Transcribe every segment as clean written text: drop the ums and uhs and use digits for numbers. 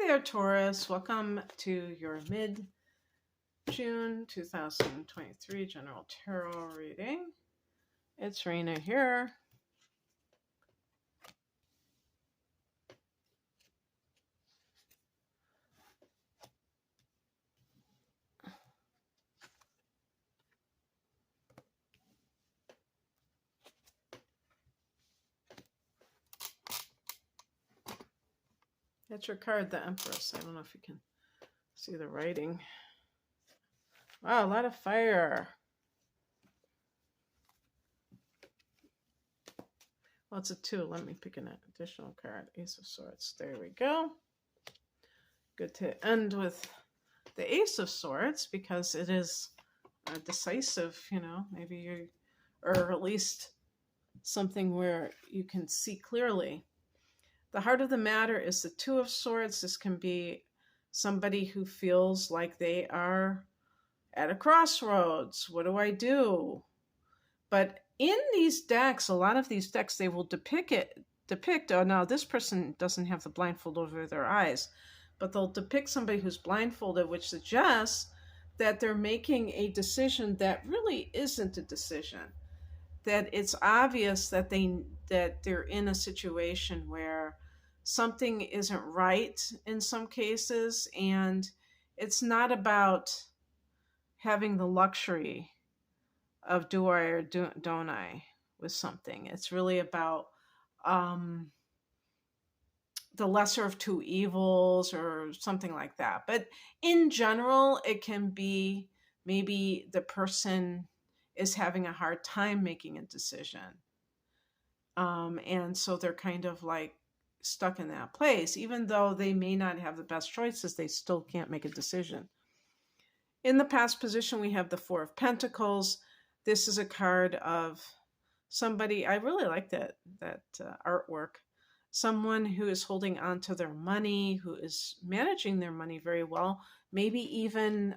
there, Taurus. Welcome to your mid-June 2023 General Tarot reading. It's Rena here. That's your card, the Empress. I don't know if you can see the writing. Wow, a lot of fire. Well, it's a 2. Let me pick an additional card. Ace of Swords. There we go. Good to end with the Ace of Swords because it is decisive, maybe you, or at least something where you can see clearly. The heart of the matter is the 2 of Swords. This can be somebody who feels like they are at a crossroads. What do I do? But in these decks, a lot of these decks, they will depict, oh, now this person doesn't have the blindfold over their eyes, but they'll depict somebody who's blindfolded, which suggests that they're making a decision that really isn't a decision. That it's obvious that they're in a situation where something isn't right in some cases, and it's not about having the luxury of do I or don't I with something. It's really about the lesser of two evils or something like that. But in general, it can be maybe the person is having a hard time making a decision. And so they're kind of like stuck in that place. Even though they may not have the best choices, they still can't make a decision. In the past position, we have the 4 of Pentacles. This is a card of somebody, I really like that artwork. Someone who is holding on to their money, who is managing their money very well. Maybe even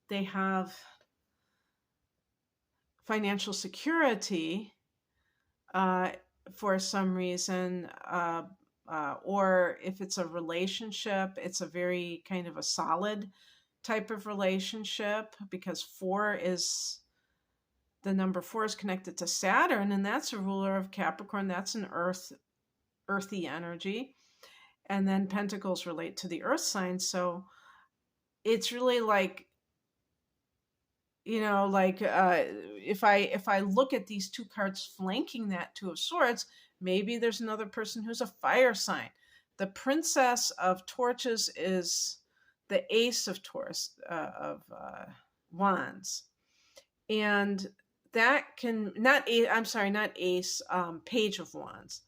they have financial security for some reason, or if it's a relationship, it's a very kind of a solid type of relationship, because the number 4 is connected to Saturn, and that's a ruler of Capricorn. That's an earthy energy. And then Pentacles relate to the earth sign. So it's really like, if I look at these 2 cards flanking that 2 of Swords, maybe there's another person who's a fire sign. The Princess of Torches is the Ace of Wands. And that can, not Ace, Page of Wands.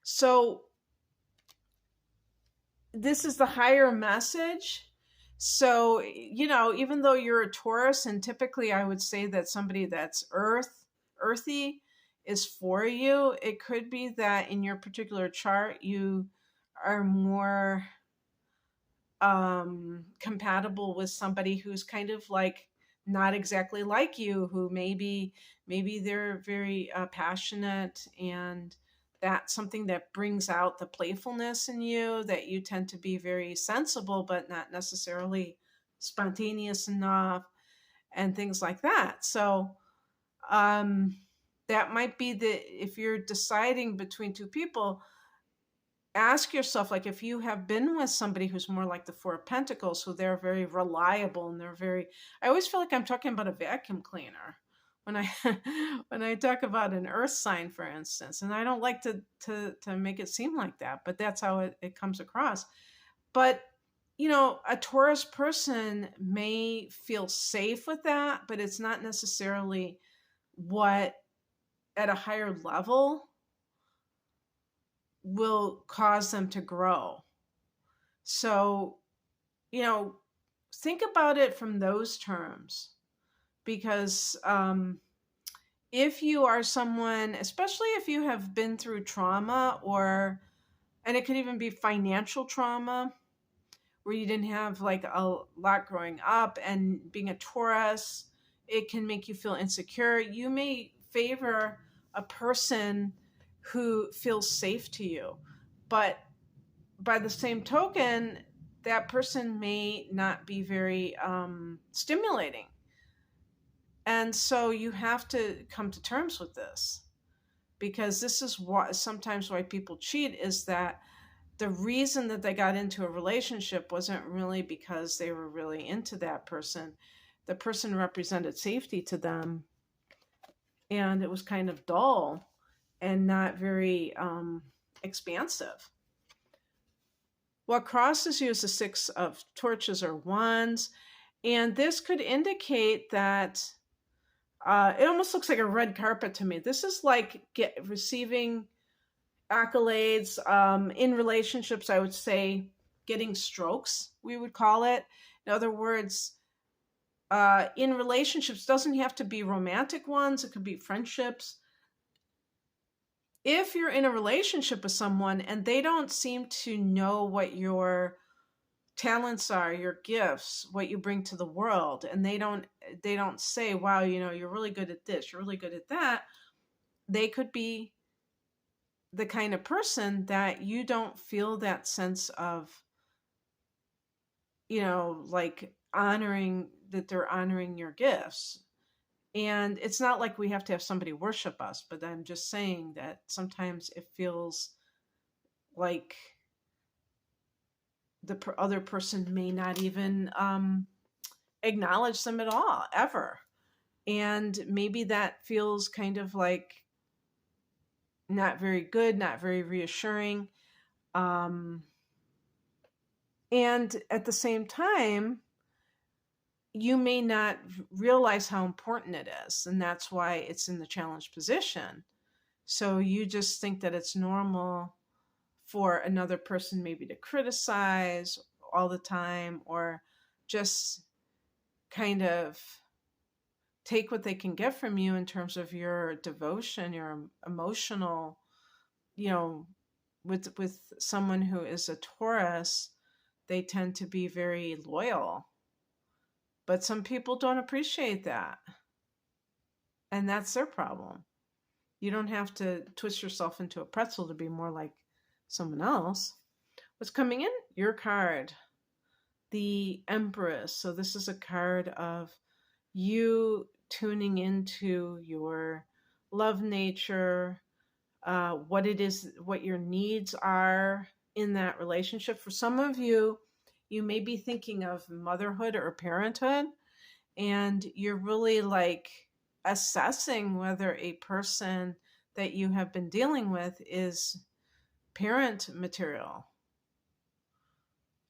So this is the higher message. So, even though you're a Taurus, and typically I would say that somebody that's earthy is for you, it could be that in your particular chart, you are more compatible with somebody who's kind of like not exactly like you, who maybe they're very passionate, and that's something that brings out the playfulness in you, that you tend to be very sensible, but not necessarily spontaneous enough, and things like that. So that might be if you're deciding between 2 people, ask yourself, like, if you have been with somebody who's more like the 4 of Pentacles, so they're very reliable, and I always feel like I'm talking about a vacuum cleaner when I talk about an earth sign, for instance, and I don't like to make it seem like that, but that's how it comes across. But, a Taurus person may feel safe with that, but it's not necessarily what at a higher level will cause them to grow. So, think about it from those terms, because if you are someone, especially if you have been through trauma, and it could even be financial trauma, where you didn't have like a lot growing up, and being a Taurus, it can make you feel insecure. You may favor a person who feels safe to you. But by the same token, that person may not be very stimulating. And so you have to come to terms with this, because this is what sometimes why people cheat, is that the reason that they got into a relationship wasn't really because they were really into that person. The person represented safety to them, and it was kind of dull and not very expansive. What crosses you is the Six of Torches or Wands, and this could indicate that it almost looks like a red carpet to me. This is like receiving accolades in relationships. I would say getting strokes, we would call it. In other words, in relationships, doesn't have to be romantic ones. It could be friendships. If you're in a relationship with someone and they don't seem to know what your talents are, your gifts, what you bring to the world, and they don't say, wow, you're really good at this, you're really good at that, they could be the kind of person that you don't feel that sense of, like honoring, that they're honoring your gifts. And it's not like we have to have somebody worship us, but I'm just saying that sometimes it feels like the other person may not even acknowledge them at all, ever. And maybe that feels kind of like not very good, not very reassuring. And at the same time, you may not realize how important it is. And that's why it's in the challenge position. So you just think that it's normal for another person maybe to criticize all the time, or just kind of take what they can get from you in terms of your devotion, your emotional, with someone who is a Taurus, they tend to be very loyal. But some people don't appreciate that. And that's their problem. You don't have to twist yourself into a pretzel to be more like someone else. What's coming in? Your card, the Empress. So this is a card of you tuning into your love nature, what it is, what your needs are in that relationship. For some of you, you may be thinking of motherhood or parenthood, and you're really like assessing whether a person that you have been dealing with is parent material.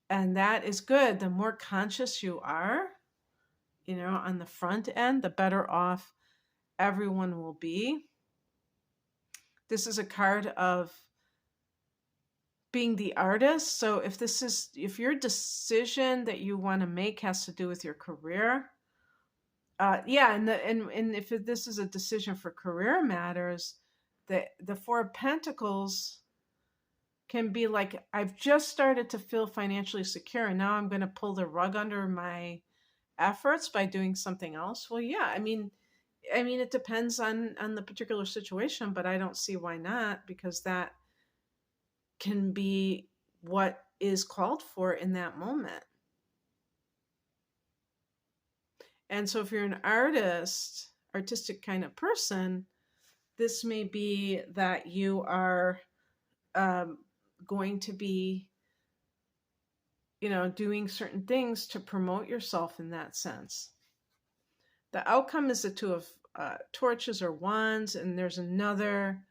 And that is good. The more conscious you are, on the front end, the better off everyone will be. This is a card of being the artist. So if your decision that you want to make has to do with your career, and if this is a decision for career matters, the Four of Pentacles can be like, I've just started to feel financially secure, and now I'm going to pull the rug under my efforts by doing something else. Well, yeah, I mean, it depends on the particular situation, but I don't see why not, because that can be what is called for in that moment. And so if you're an artistic kind of person, this may be that you are going to be, doing certain things to promote yourself in that sense. The outcome is the Two of Torches or Wands, and there's another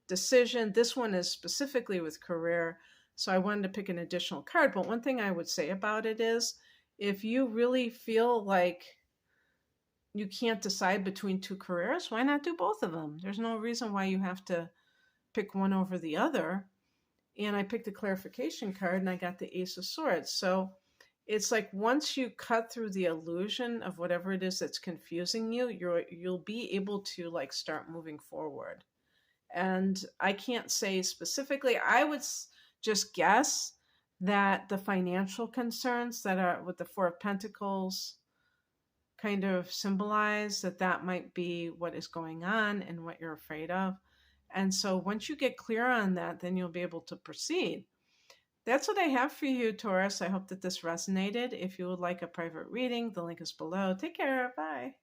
decision. This one is specifically with career, so I wanted to pick an additional card. But one thing I would say about it is, if you really feel like you can't decide between two careers, why not do both of them? There's no reason why you have to pick one over the other. And I picked a clarification card, and I got the Ace of Swords. So it's like, once you cut through the illusion of whatever it is that's confusing you, you'll be able to like start moving forward. And I can't say specifically. I would just guess that the financial concerns that are with the Four of Pentacles kind of symbolize that might be what is going on and what you're afraid of. And so once you get clear on that, then you'll be able to proceed. That's what I have for you, Taurus. I hope that this resonated. If you would like a private reading, the link is below. Take care. Bye.